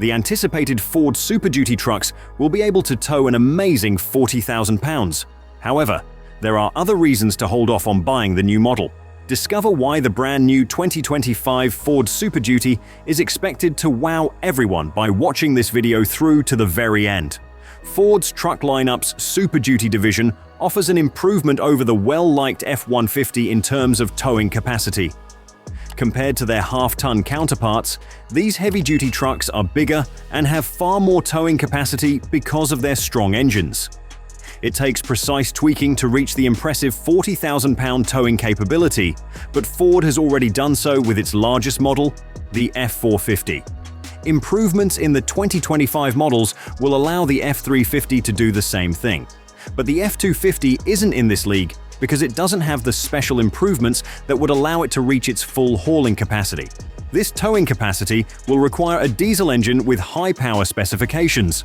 The anticipated Ford Super Duty trucks will be able to tow an amazing 40,000 pounds. However, there are other reasons to hold off on buying the new model. Discover why the brand new 2025 Ford Super Duty is expected to wow everyone by watching this video through to the very end. Ford's truck lineup's Super Duty division offers an improvement over the well-liked F-150 in terms of towing capacity. Compared to their half-ton counterparts, these heavy-duty trucks are bigger and have far more towing capacity because of their strong engines. It takes precise tweaking to reach the impressive 40,000-pound towing capability, but Ford has already done so with its largest model, the F450. Improvements in the 2025 models will allow the F350 to do the same thing. But the F250 isn't in this league because it doesn't have the special improvements that would allow it to reach its full hauling capacity. This towing capacity will require a diesel engine with high power specifications.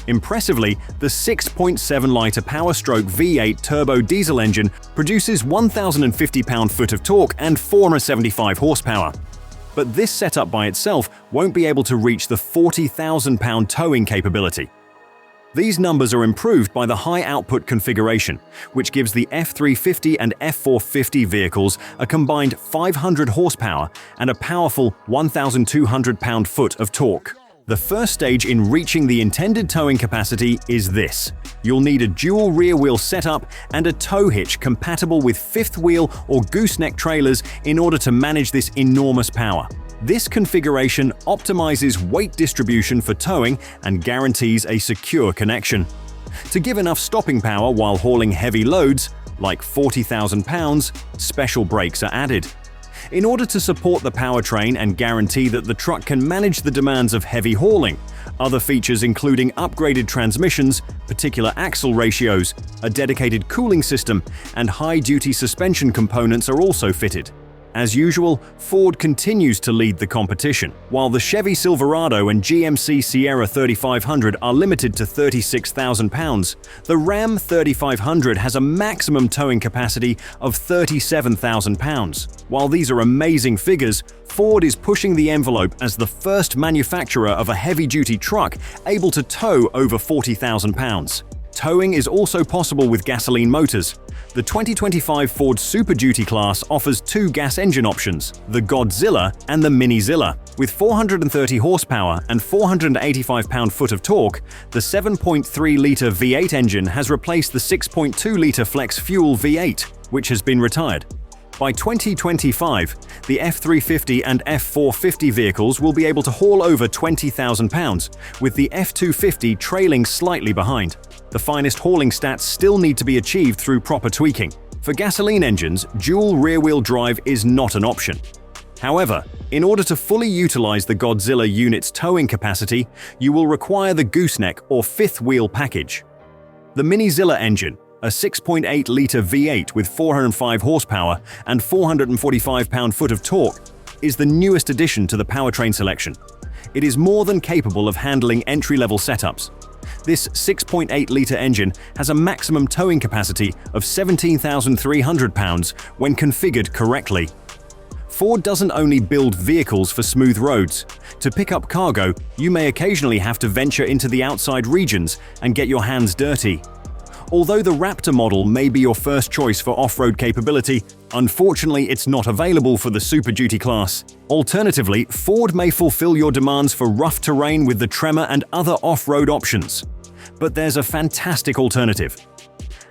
Impressively, the 6.7-liter Powerstroke V8 turbo diesel engine produces 1,050 pound-foot of torque and 475 horsepower. But this setup by itself won't be able to reach the 40,000-pound towing capability. These numbers are improved by the high-output configuration, which gives the F350 and F450 vehicles a combined 500 horsepower and a powerful 1,200 pound-foot of torque. The first stage in reaching the intended towing capacity is this. You'll need a dual rear wheel setup and a tow hitch compatible with fifth wheel or gooseneck trailers in order to manage this enormous power. This configuration optimizes weight distribution for towing and guarantees a secure connection. To give enough stopping power while hauling heavy loads, like 40,000 pounds, special brakes are added. In order to support the powertrain and guarantee that the truck can manage the demands of heavy hauling, other features including upgraded transmissions, particular axle ratios, a dedicated cooling system, and high-duty suspension components are also fitted. As usual, Ford continues to lead the competition. While the Chevy Silverado and GMC Sierra 3500 are limited to 36,000 pounds, the Ram 3500 has a maximum towing capacity of 37,000 pounds. While these are amazing figures, Ford is pushing the envelope as the first manufacturer of a heavy-duty truck able to tow over 40,000 pounds. Towing is also possible with gasoline motors. The 2025 Ford Super Duty class offers two gas engine options, the Godzilla and the Minizilla. With 430 horsepower and 485 pound-foot of torque, the 7.3-liter V8 engine has replaced the 6.2-liter flex-fuel V8, which has been retired. By 2025, the F350 and F450 vehicles will be able to haul over 20,000 pounds, with the F250 trailing slightly behind. The finest hauling stats still need to be achieved through proper tweaking. For gasoline engines, dual rear-wheel drive is not an option. However, in order to fully utilize the Godzilla unit's towing capacity, you will require the gooseneck or fifth wheel package. The Minizilla engine, a 6.8-liter V8 with 405 horsepower and 445 pound-foot of torque, is the newest addition to the powertrain selection. It is more than capable of handling entry-level setups. This 6.8-liter engine has a maximum towing capacity of 17,300 pounds when configured correctly. Ford doesn't only build vehicles for smooth roads. To pick up cargo, you may occasionally have to venture into the outside regions and get your hands dirty. Although the Raptor model may be your first choice for off-road capability, unfortunately it's not available for the Super Duty class. Alternatively, Ford may fulfill your demands for rough terrain with the Tremor and other off-road options. But there's a fantastic alternative.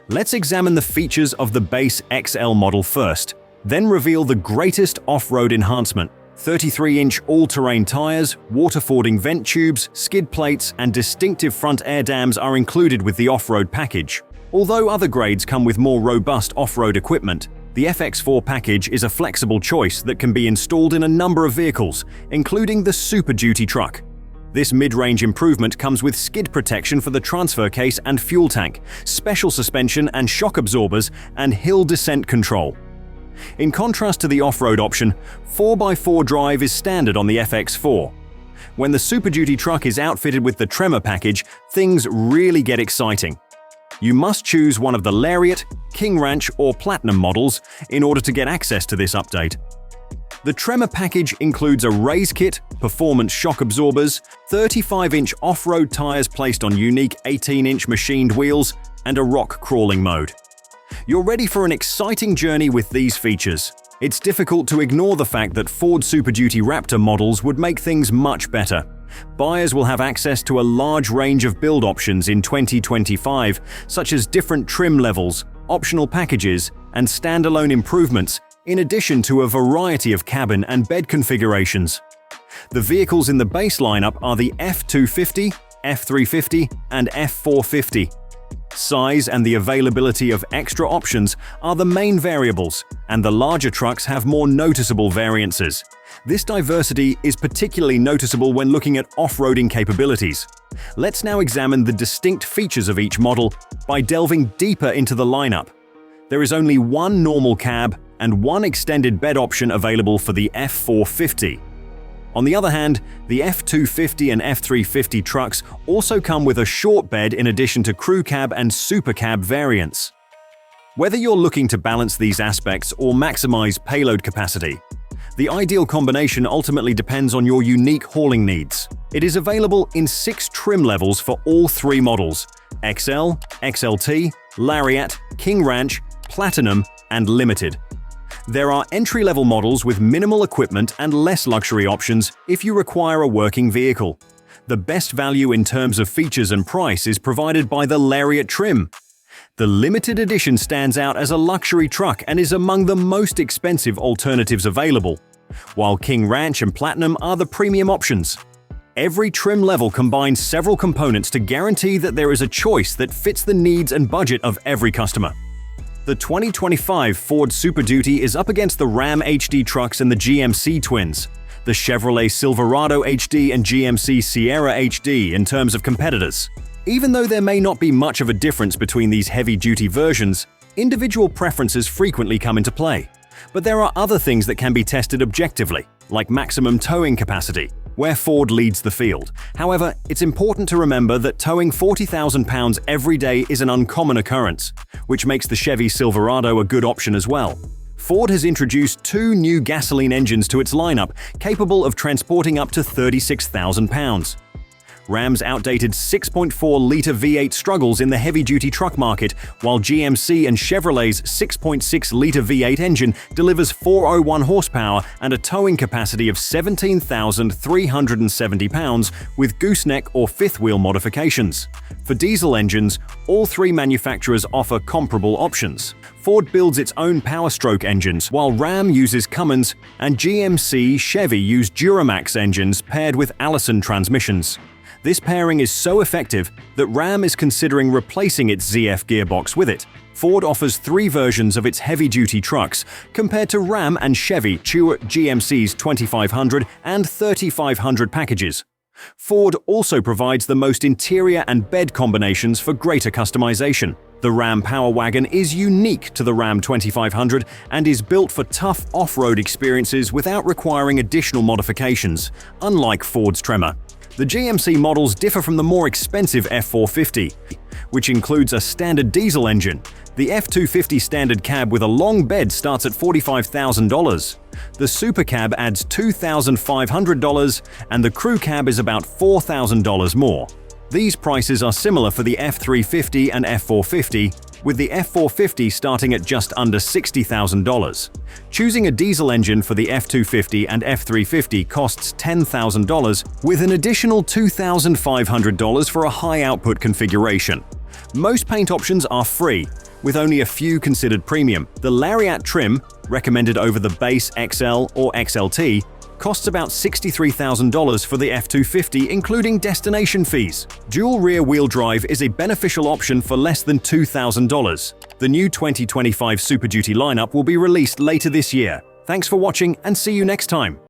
Let's examine the features of the base XL model first, then reveal the greatest off-road enhancement. 33-inch all-terrain tires, water-fording vent tubes, skid plates, and distinctive front air dams are included with the off-road package. Although other grades come with more robust off-road equipment, the FX4 package is a flexible choice that can be installed in a number of vehicles, including the Super Duty truck. This mid-range improvement comes with skid protection for the transfer case and fuel tank, special suspension and shock absorbers, and hill descent control. In contrast to the off-road option, 4x4 drive is standard on the FX4. When the Super Duty truck is outfitted with the Tremor package, things really get exciting. You must choose one of the Lariat, King Ranch, or Platinum models in order to get access to this update. The Tremor package includes a race kit, performance shock absorbers, 35-inch off-road tires placed on unique 18-inch machined wheels, and a rock crawling mode. You're ready for an exciting journey with these features. It's difficult to ignore the fact that Ford Super Duty Raptor models would make things much better. Buyers will have access to a large range of build options in 2025, such as different trim levels, optional packages, and standalone improvements, in addition to a variety of cabin and bed configurations. The vehicles in the base lineup are the F250, F350, and F450. Size and the availability of extra options are the main variables, and the larger trucks have more noticeable variances. This diversity is particularly noticeable when looking at off-roading capabilities. Let's now examine the distinct features of each model by delving deeper into the lineup. There is only one normal cab and one extended bed option available for the F450. On the other hand, the F250 and F350 trucks also come with a short bed in addition to crew cab and super cab variants. Whether you're looking to balance these aspects or maximize payload capacity, the ideal combination ultimately depends on your unique hauling needs. It is available in 6 trim levels for all 3 models: XL, XLT, Lariat, King Ranch, Platinum, and Limited. There are entry-level models with minimal equipment and less luxury options if you require a working vehicle. The best value in terms of features and price is provided by the Lariat trim. The limited edition stands out as a luxury truck and is among the most expensive alternatives available, while King Ranch and Platinum are the premium options. Every trim level combines several components to guarantee that there is a choice that fits the needs and budget of every customer. The 2025 Ford Super Duty is up against the Ram HD trucks and the GMC twins, the Chevrolet Silverado HD and GMC Sierra HD in terms of competitors. Even though there may not be much of a difference between these heavy-duty versions, individual preferences frequently come into play. But there are other things that can be tested objectively, like maximum towing capacity, where Ford leads the field. However, it's important to remember that towing 40,000 pounds every day is an uncommon occurrence, which makes the Chevy Silverado a good option as well. Ford has introduced 2 new gasoline engines to its lineup, capable of transporting up to 36,000 pounds. Ram's outdated 6.4-liter V8 struggles in the heavy-duty truck market, while GMC and Chevrolet's 6.6-liter V8 engine delivers 401 horsepower and a towing capacity of 17,370 pounds with gooseneck or fifth-wheel modifications. For diesel engines, all 3 manufacturers offer comparable options. Ford builds its own Power Stroke engines, while Ram uses Cummins, and GMC Chevy use Duramax engines paired with Allison transmissions. This pairing is so effective that Ram is considering replacing its ZF gearbox with it. Ford offers 3 versions of its heavy-duty trucks, compared to Ram and Chevy GMC's 2500 and 3500 packages. Ford also provides the most interior and bed combinations for greater customization. The Ram Power Wagon is unique to the Ram 2500 and is built for tough off-road experiences without requiring additional modifications, unlike Ford's Tremor. The GMC models differ from the more expensive F450, which includes a standard diesel engine. The F250 standard cab with a long bed starts at $45,000. The Super Cab adds $2,500, and the Crew Cab is about $4,000 more. These prices are similar for the F350 and F450, with the F450 starting at just under $60,000. Choosing a diesel engine for the F250 and F350 costs $10,000, with an additional $2,500 for a high-output configuration. Most paint options are free, with only a few considered premium. The Lariat trim, recommended over the base XL or XLT, costs about $63,000 for the F250, including destination fees. Dual rear-wheel drive is a beneficial option for less than $2,000. The new 2025 Super Duty lineup will be released later this year. Thanks for watching, and see you next time.